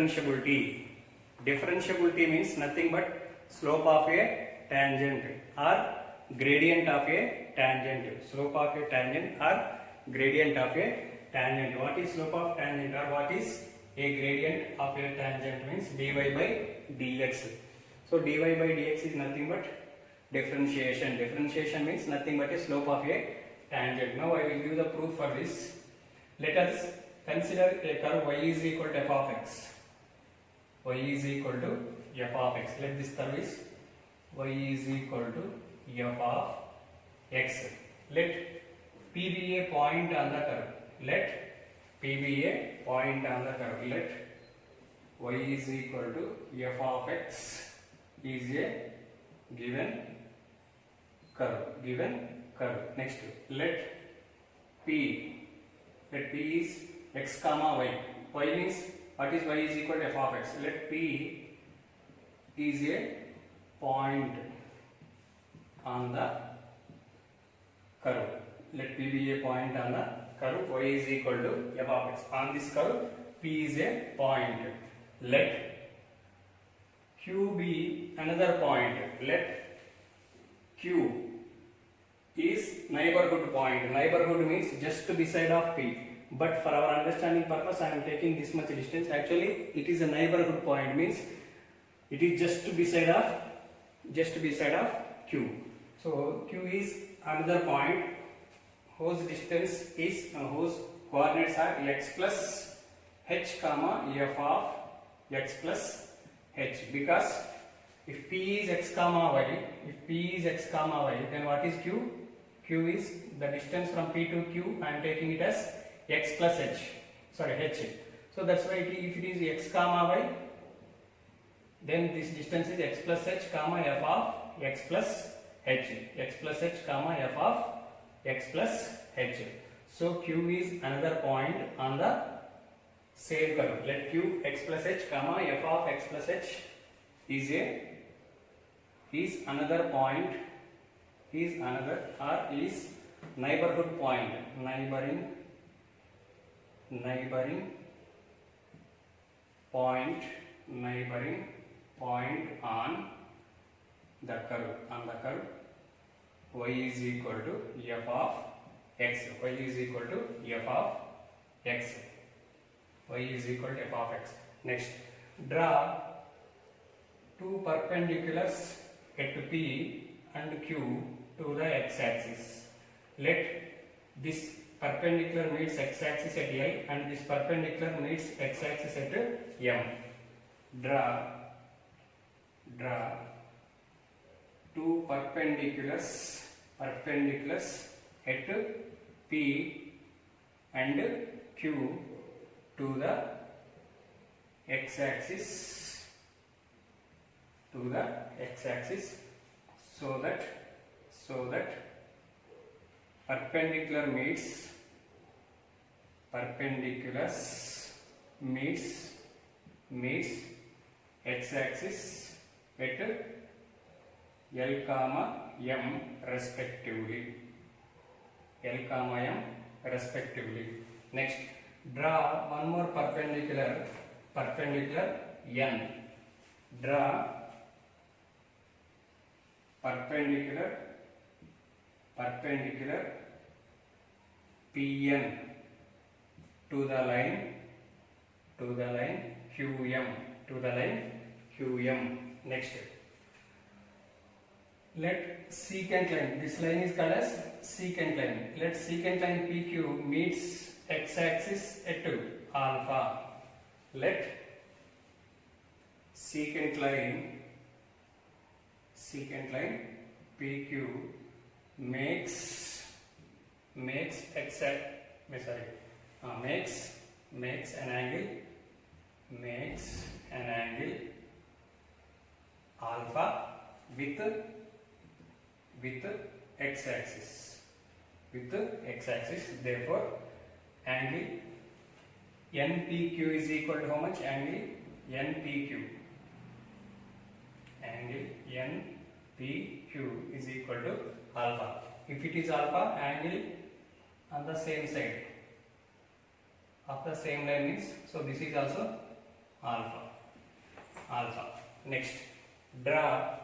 differentiability. Differentiability means nothing but slope of a tangent or gradient of a tangent. Slope of a tangent or gradient of a tangent. What is slope of tangent or what is a gradient of a tangent means dy by dx. So dy by dx is nothing but differentiation. Differentiation means nothing but a slope of a tangent. Now I will give the proof for this. Let us consider a curve y is equal to f of x. Y is equal to f of x. Let this curve is y is equal to f of x. Let P be a point on the curve. Let P be a point on the curve. Let y is equal to f of x is a given curve. Next, let P is x comma y. Y means what is y is equal to f of x. Let P is a point on the curve. Let P be a point on the curve. Y is equal to f of x. On this curve, P is a point. Let Q be another point. Let Q is neighborhood point. Neighborhood means just beside of P. But for our understanding purpose, I am taking this much distance. Actually, it is a neighborhood point. Means it is just beside of Q. So Q is another point whose distance is whose coordinates are x plus h comma f of x plus h. Because if P is x comma y, then what is Q? Q is the distance from P to Q. I am taking it as x plus h. So that's why if it is x comma y, then this distance is x plus h comma f of x plus h. X plus h comma f of x plus h. So Q is another point on the same curve. Let Q x plus h comma f of x plus h is another point, is neighborhood point, neighboring point on the curve. Y is equal to f of x. Y is equal to f of x. Y is equal to f of x. Next, draw two perpendiculars at P and Q to the x-axis. Let this perpendicular meets x-axis at L and this perpendicular meets x-axis at M. Draw two perpendiculars at P and Q to the x-axis so that perpendiculars meets x-axis at L comma M respectively. Next, draw one more perpendicular N. Draw perpendicular PN to the line QM. Next, let secant line, this line is called as secant line. Let secant line PQ meets x-axis at alpha. Let secant line PQ makes an angle alpha with x-axis. Therefore, angle NPQ is equal to how much? Angle NPQ is equal to alpha. If it is alpha, angle on the same side of the same line means, so this is also alpha, alpha. Next, draw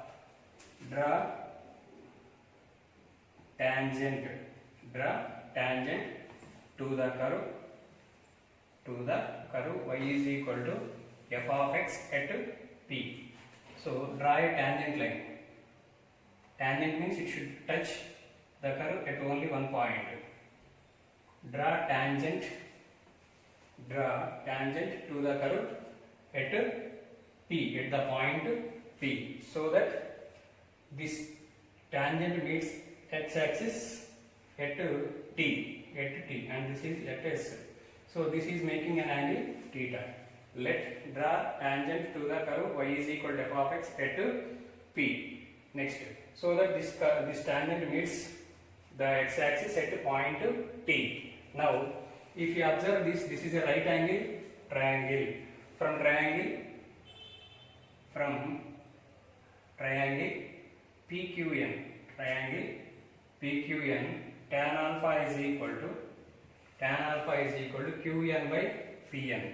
tangent, draw tangent to the curve y is equal to f of x at p. So draw a tangent line. Tangent means it should touch the curve at only one point. Draw tangent to the curve at P, at the point P, so that this tangent meets x-axis at T, and this is at S. So this is making an angle theta. Let draw tangent to the curve y is equal to f of x at P. Next, so that this tangent meets the x-axis at point T. Now, if you observe this is a right angle triangle. From triangle PQN, tan alpha is equal to Qn by Pn.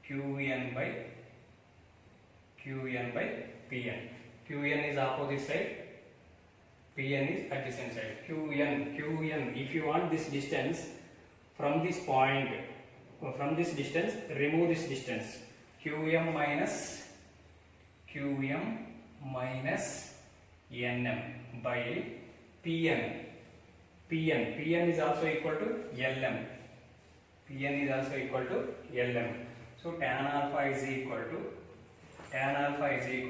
Qn is opposite side, Pn is adjacent side. Qn. If you want this distance from this point, from this distance, remove this distance. Qm minus Nm by Pn. Pn is also equal to Lm. So tan alpha is equal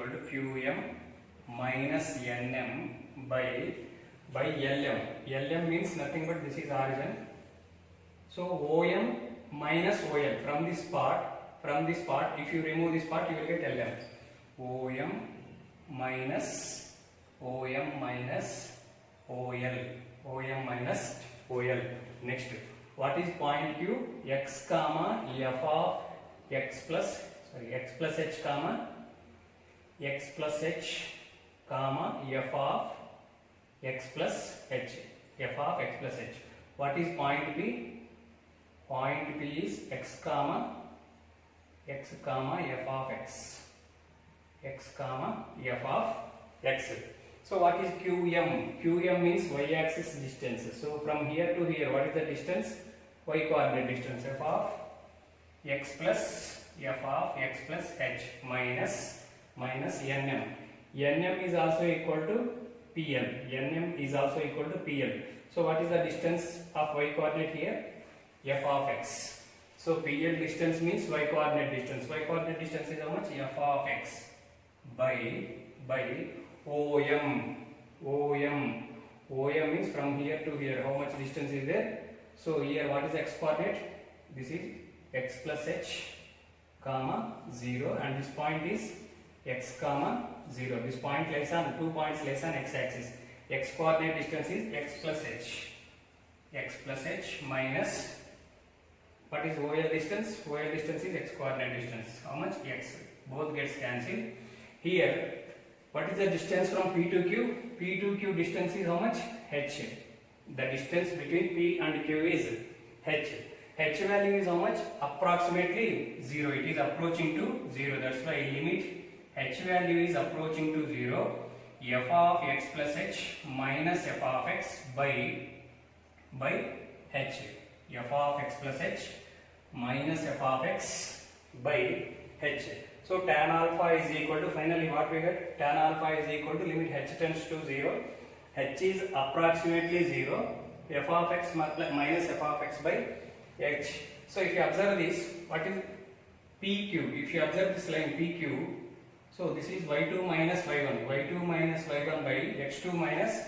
to Qm minus Nm by Lm. Lm means nothing but this is origin. So OM minus OL, from this part, if you remove this part, you will get LM. OM minus OL. Next, what is point Q? X comma f of x plus h comma f of x plus h. What is point P? Point P is x comma f of x. So what is QM? QM means y-axis distance. So from here to here, what is the distance? Y-coordinate distance. F of x plus h minus Nm. Nm is also equal to PL. So what is the distance of y-coordinate here? F of x. So PL distance means y-coordinate distance. Y-coordinate distance is how much? F of x by OM. OM means from here to here. How much distance is there? So here what is x coordinate? This is x plus h comma 0, and this point is x comma 0. This point lies on 2 points lies on x-axis. X coordinate distance is x plus h minus, what is OL distance? OL distance is x coordinate distance. How much? X. Both gets cancelled. Here, what is the distance from P to Q? P to Q distance is how much? H. The distance between P and Q is H. H value is how much? Approximately 0. It is approaching to 0. That's why limit H value is approaching to 0. F of x plus h minus f of x by h. F of x plus h minus f of x by h. So tan alpha is equal to, finally what we get? Tan alpha is equal to limit h tends to 0. H is approximately 0. F of x minus f of x by h. So if you observe this, what is PQ? If you observe this line PQ, so this is y2 minus y1. y2 minus y1 by x2 minus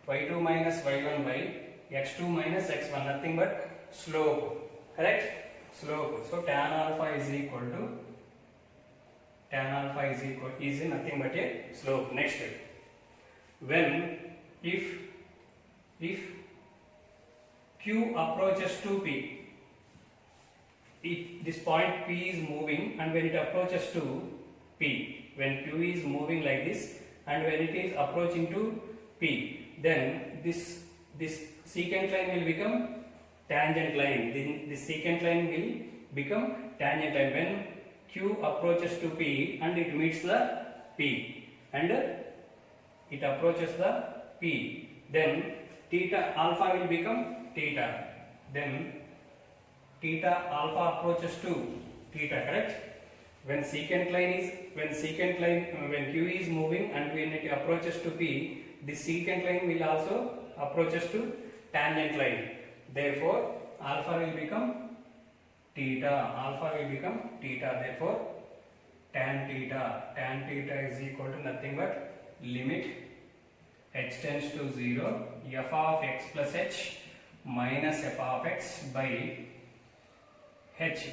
y2 minus y1 by x2 minus x1. Nothing but slope. Correct? Slope. So tan alpha is nothing but a slope. Next, when if Q approaches to P, if this point P is moving, and when it approaches to P, when Q is moving like this and when it is approaching to P, then this secant line will become tangent line. This secant line will become tangent line. Q approaches to P and it meets the P and it approaches the P, then theta alpha will become theta. Then theta alpha approaches to theta, correct? When Q is moving and when it approaches to P, the secant line will also approaches to tangent line. Therefore, alpha will become theta. Therefore, tan theta is equal to nothing but limit h tends to 0 f of x plus h minus f of x by h.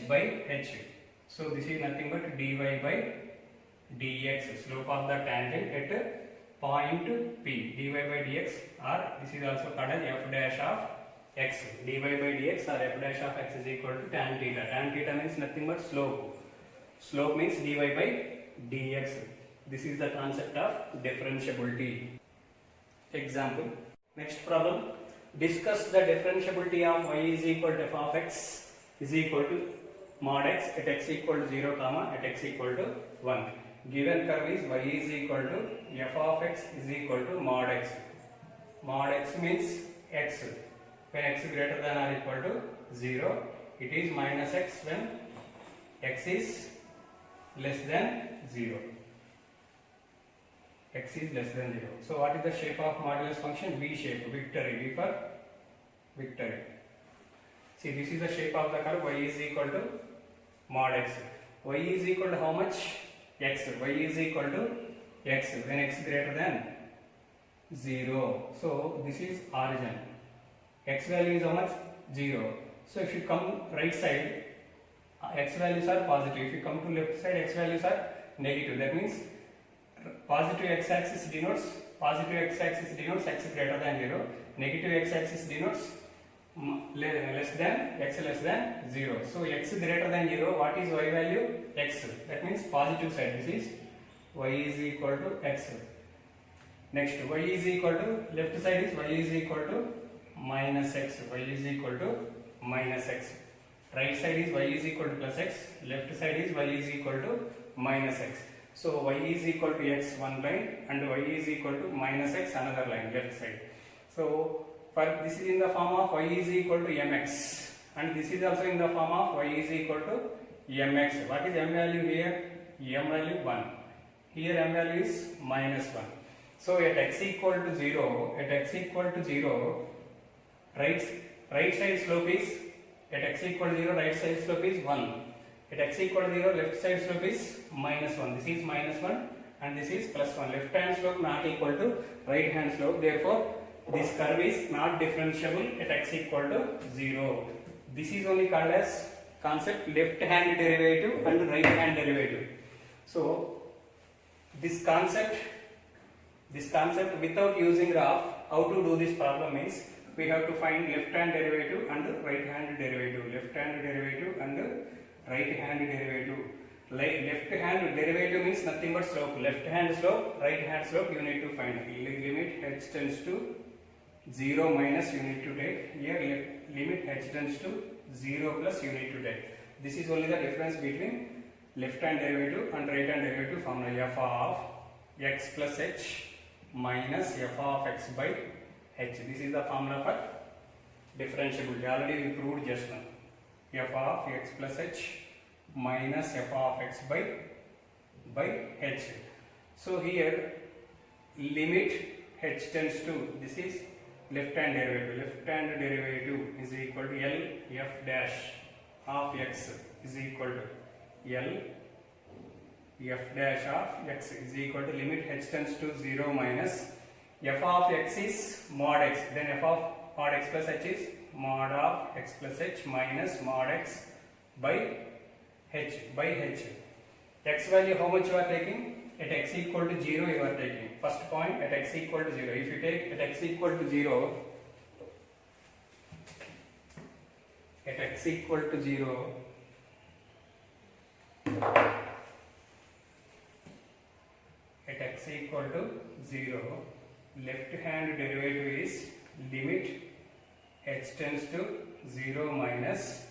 So this is nothing but dy by dx, slope of the tangent at point P, dy by dx, or this is also called as f dash of x, dy by dx or f dash of x is equal to tan theta. Tan theta means nothing but slope. Slope means dy by dx. This is the concept of differentiability. Example. Next problem. Discuss the differentiability of y is equal to f of x is equal to mod x at x equal to 0 comma at x equal to 1. Given curve is y is equal to f of x is equal to mod x. Mod x means x. When x greater than or equal to 0, it is minus x when x is less than 0. X is less than 0. So what is the shape of modulus function? V shape. Victory. V for victory. See, this is the shape of the curve. Y is equal to mod x. Y is equal to how much? X. Y is equal to x when x greater than 0. So this is origin. X value is how much? 0. So if you come right side, x values are positive. If you come to left side, x values are negative. That means positive x-axis denotes x greater than 0. Negative x-axis denotes less than 0. So x greater than 0, what is y value? X. That means positive side. This is y is equal to x. Next, y is equal to, left side is y is equal to minus x. Y is equal to minus x. Right side is y is equal to plus x. Left side is y is equal to minus x. So y is equal to x one line and y is equal to minus x another line, left side. So for this is in the form of y is equal to mx and this is also in the form of y is equal to mx. What is m value here? M value 1. Here m value is minus 1. So at x equal to 0, right side slope is, at x equal to 0, right side slope is 1. At x equal to 0, left side slope is minus 1. This is minus 1 and this is plus 1. Left hand slope not equal to right hand slope. Therefore, this curve is not differentiable at x equal to 0. This is only called as concept left hand derivative and right hand derivative. So, this concept without using graph, how to do this problem is, we have to find left hand derivative and right hand derivative. Left hand derivative and right hand derivative. Left hand derivative means nothing but slope. Left hand slope, right hand slope you need to find. Limit h tends to 0 minus you need to take. Here limit h tends to 0 plus you need to take. This is only the difference between left hand derivative and right hand derivative formula. F of x plus h minus f of x by h. This is the formula for differentiability. Already we proved just now. F of x plus h minus f of x by h. So here limit h tends to, this is left hand derivative. Left hand derivative is equal to L f dash of x is equal to L f dash of x is equal to limit h tends to 0 minus f of x is mod x, then f of mod x plus h is mod of x plus h minus mod x by h. X value how much you are taking? At x equal to 0 you are taking. First point at x equal to 0. If you take at x equal to 0, at x equal to 0, at x equal to 0, left hand derivative is limit h tends to 0 minus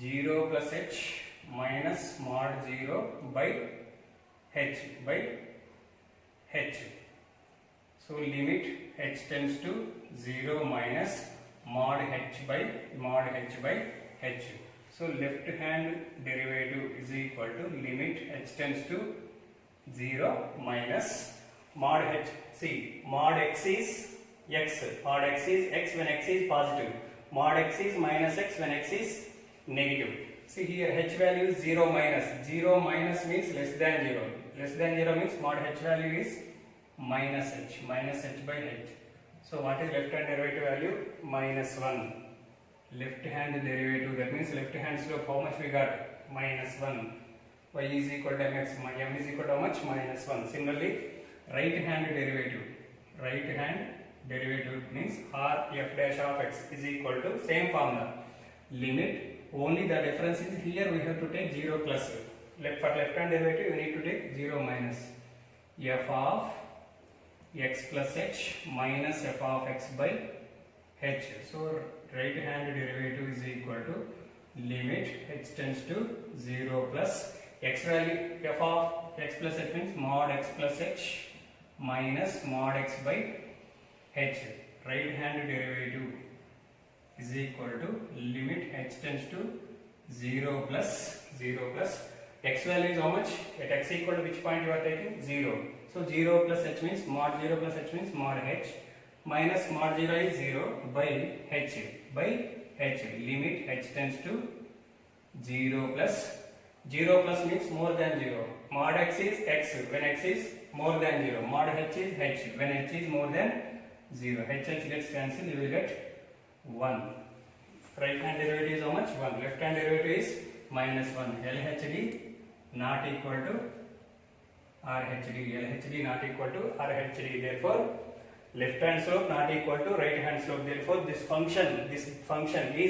0 plus h minus mod 0 by h by h. So limit h tends to 0 minus mod h by h. So left hand derivative is equal to limit h tends to 0 minus mod h. See, mod x is x, mod x is x when x is positive, mod x is minus x when x is negative. See here h value is 0 minus. 0 minus means less than 0. Less than 0 means mod h value is minus h by h. So what is left hand derivative value? Minus 1. Left hand derivative, that means left hand slope, how much we got? Minus 1. Y is equal to mx, m is equal to how much? Minus 1. Similarly, right hand derivative. Right hand derivative means r f dash of x is equal to same formula. Limit, only the difference is here we have to take 0 plus. For left hand derivative we need to take 0 minus. F of x plus h minus f of x by h. So right hand derivative is equal to limit h tends to 0 plus x value, f of x plus h means mod x plus h minus mod x by h. Right hand derivative is equal to limit h tends to 0 plus x value is how much? At x equal to which point you are taking? 0. So 0 plus h means mod 0 plus h means mod h minus mod 0 is 0 by h. Limit h tends to 0 plus means more than 0. Mod x is x when x is more than 0. Mod h is h when h is more than 0. H gets cancelled, you will get 1. Right hand derivative is how much? 1. Left hand derivative is minus 1. LHD not equal to RHD. LHD not equal to RHD. Therefore, left hand slope not equal to right hand slope. Therefore, this function is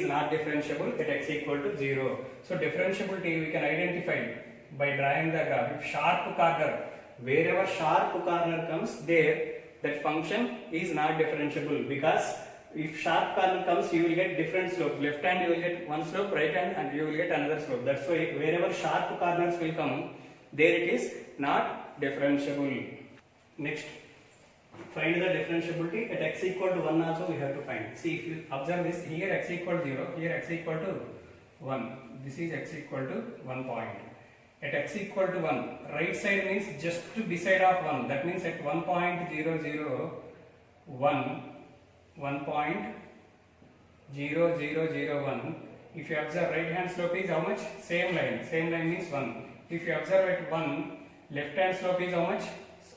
not differentiable at x equal to 0. So, differentiability we can identify by drawing the graph. If sharp corner, wherever sharp corner comes, there that function is not differentiable, because if sharp corner comes, you will get different slope. Left hand you will get one slope, right hand and you will get another slope. That's why wherever sharp corners will come, there it is not differentiable. Next, find the differentiability at x equal to 1 also we have to find. See, if you observe this, here x equal to 0, here x equal to 1. This is x equal to 1 point. At x equal to 1, right side means just beside of 1. That means at 1.0001, 1.0001, if you observe right hand slope is how much? Same line means 1. If you observe at 1, left hand slope is how much?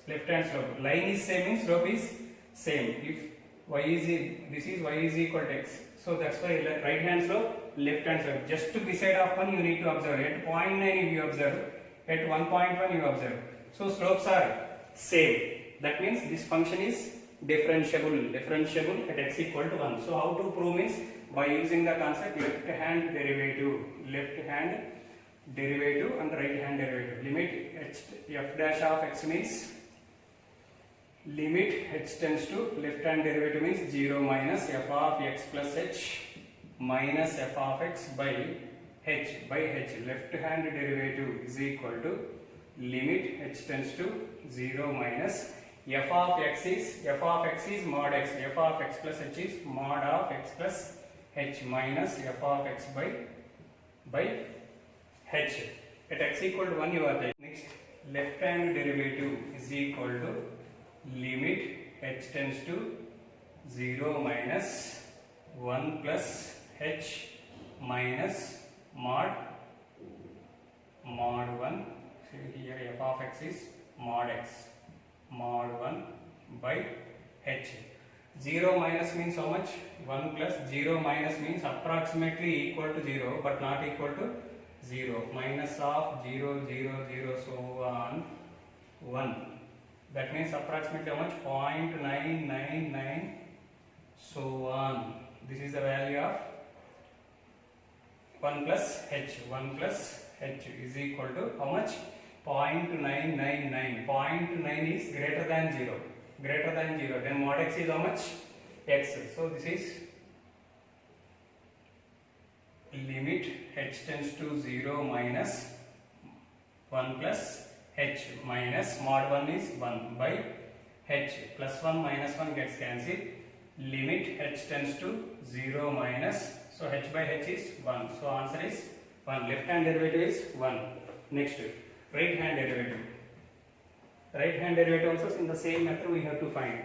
Left hand slope. Line is same means slope is same. If y is this is y is equal to x. So that's why right hand slope, left hand slope. Just beside of 1 you need to observe. At 0.9 you observe. At 1.1 you observe. So slopes are same. That means this function is differentiable at x equal to 1. So how to prove means by using the concept left hand derivative and right hand derivative. Limit f dash of x means limit h tends to left hand derivative means 0 minus f of x plus h minus f of x by h. Left hand derivative is equal to limit h tends to 0 minus f of x is mod x, f of x plus h is mod of x plus h minus f of x by h. At x equal to 1 you are taking. Next, left hand derivative is equal to limit h tends to 0 minus 1 plus h minus mod 1. See here f of x is mod x, mod 1 by h. 0 minus means how much? 1 plus 0 minus means approximately equal to 0 but not equal to 0. Minus of 0, 0, 0, so on 1. That means approximately how much? 0.999 so on. This is the value of 1 plus h. 1 plus h is equal to how much? 0.999. 0.9 is greater than 0. Then mod x is how much? X. So this is limit h tends to 0 minus 1 plus h minus mod 1 is 1 by h plus 1 minus 1 gets cancelled. Limit h tends to 0 minus, so h by h is 1. So answer is 1. Left hand derivative is 1. Next, right hand derivative. Right hand derivative also in the same method we have to find.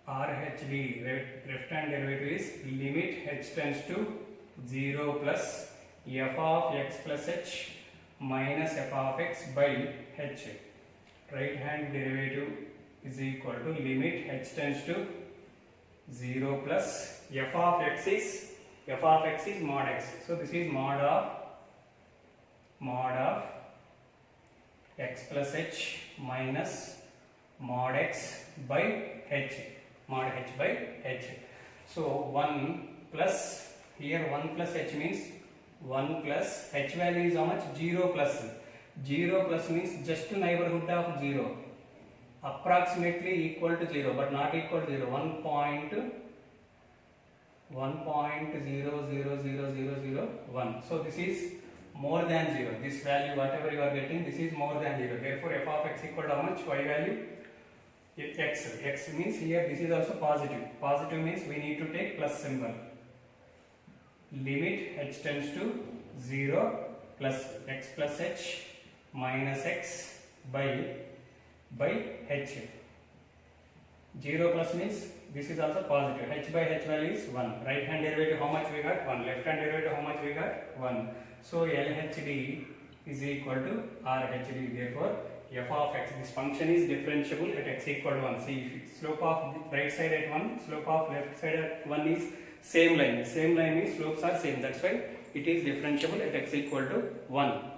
RHD, left hand derivative is limit h tends to 0 plus f of x plus h minus f of x by h. Right hand derivative is equal to limit h tends to 0 plus f of x is mod x. So this is mod of x plus h minus mod x by h, mod h by h. So 1 plus, here 1 plus h means 1 plus h value is how much? 0 plus. 0 plus means just neighborhood of 0, approximately equal to 0 but not equal to 0, 1.0000001. So this is more than 0. This value whatever you are getting, this is more than 0. Therefore f of x equal to how much? Y value? X. X means here this is also positive. Positive means we need to take plus symbol. Limit h tends to 0 plus x plus h minus x by h. 0 plus means this is also positive. H by h value is 1. Right hand derivative how much we got? 1. Left hand derivative how much we got? 1. So LHD is equal to RHD. Therefore f of x, this function is differentiable at x equal to 1. See, if slope of right side at 1, slope of left side at 1 is same line. Same line means slopes are same. That's why it is differentiable at x equal to 1.